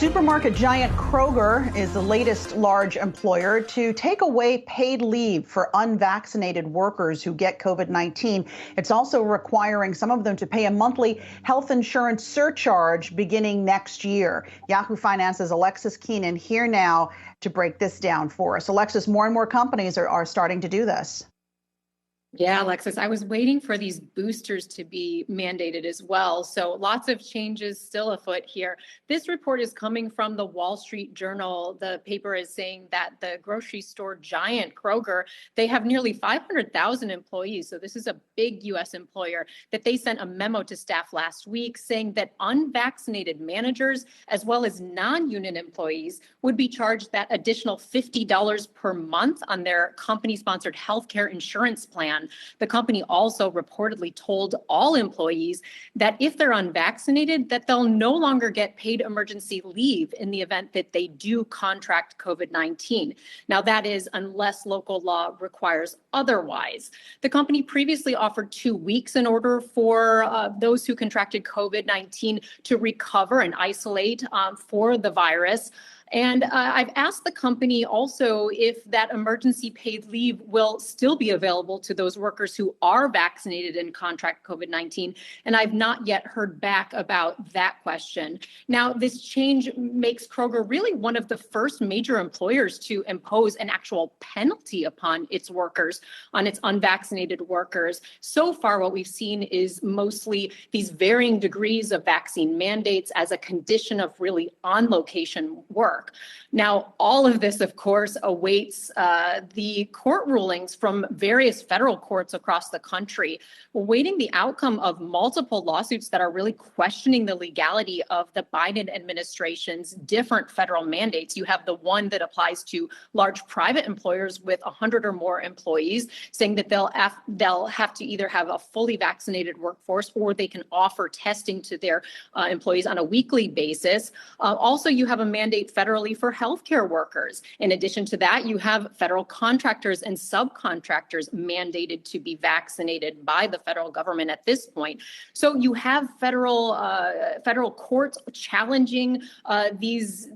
Supermarket giant Kroger is the latest large employer to take away paid leave for unvaccinated workers who get COVID-19. It's also requiring some of them to pay a monthly health insurance surcharge beginning next year. Yahoo Finance's Alexis Keenan here now to break this down for us. Alexis, more and more companies are starting to do this. Yeah, Alexis, I was waiting for these boosters to be mandated as well. So lots of changes still afoot here. This report is coming from the Wall Street Journal. The paper is saying that the grocery store giant Kroger, they have nearly 500,000 employees. So this is a big U.S. employer that they sent a memo to staff last week saying that unvaccinated managers as well as non-union employees would be charged that additional $50 per month on their company-sponsored healthcare insurance plan. The company also reportedly told all employees that if they're unvaccinated, that they'll no longer get paid emergency leave in the event that they do contract COVID-19. Now, that is unless local law requires otherwise. The company previously offered 2 weeks in order for those who contracted COVID-19 to recover and isolate for the virus. And I've asked the company also if that emergency paid leave will still be available to those workers who are vaccinated and contract COVID-19. And I've not yet heard back about that question. Now, this change makes Kroger really one of the first major employers to impose an actual penalty upon its workers, on its unvaccinated workers. So far, what we've seen is mostly these varying degrees of vaccine mandates as a condition of really on-location work. Now, all of this, of course, awaits the court rulings from various federal courts across the country. We're waiting the outcome of multiple lawsuits that are really questioning the legality of the Biden administration's different federal mandates. You have the one that applies to large private employers with 100 or more employees, saying that they'll have to either have a fully vaccinated workforce or they can offer testing to their employees on a weekly basis. Also, you have a mandate federally for healthcare workers. In addition to that, you have federal contractors and subcontractors mandated to be vaccinated by the federal government at this point. So you have federal courts challenging these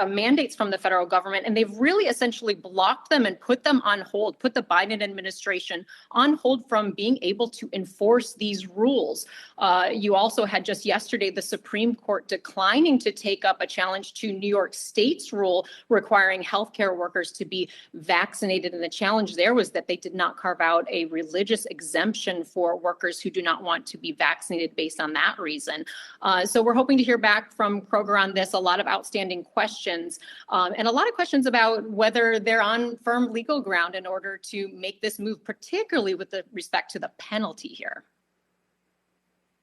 mandates from the federal government, and they've really essentially blocked them and put them on hold, put the Biden administration on hold from being able to enforce these rules. You also had just yesterday the Supreme Court declining to take up a challenge to New York State's rule requiring healthcare workers to be vaccinated. And the challenge there was that they did not carve out a religious exemption for workers who do not want to be vaccinated based on that reason. So we're hoping to hear back from Kroger on this. A lot of outstanding questions and a lot of questions about whether they're on firm legal ground in order to make this move, particularly with respect to the penalty here.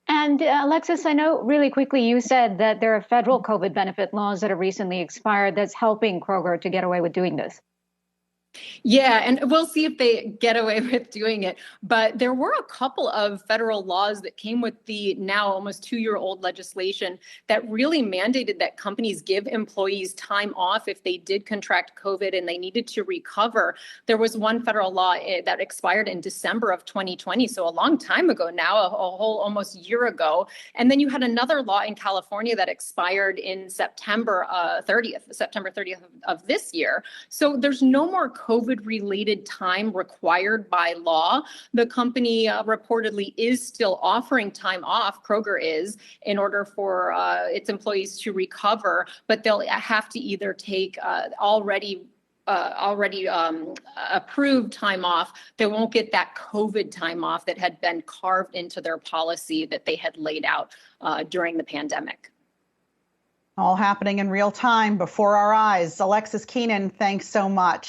And Alexis, I know really quickly you said that there are federal COVID benefit laws that have recently expired that's helping Kroger to get away with doing this. Yeah, and we'll see if they get away with doing it. But there were a couple of federal laws that came with the now almost 2-year-old legislation that really mandated that companies give employees time off if they did contract COVID and they needed to recover. There was one federal law that expired in December of 2020, so a long time ago now, a whole almost year ago. And then you had another law in California that expired in September 30th of this year. So there's no more COVID-related time required by law. The company reportedly is still offering time off, Kroger is, in order for its employees to recover, but they'll have to either take already approved time off. They won't get that COVID time off that had been carved into their policy that they had laid out during the pandemic. All happening in real time before our eyes. Alexis Keenan, thanks so much.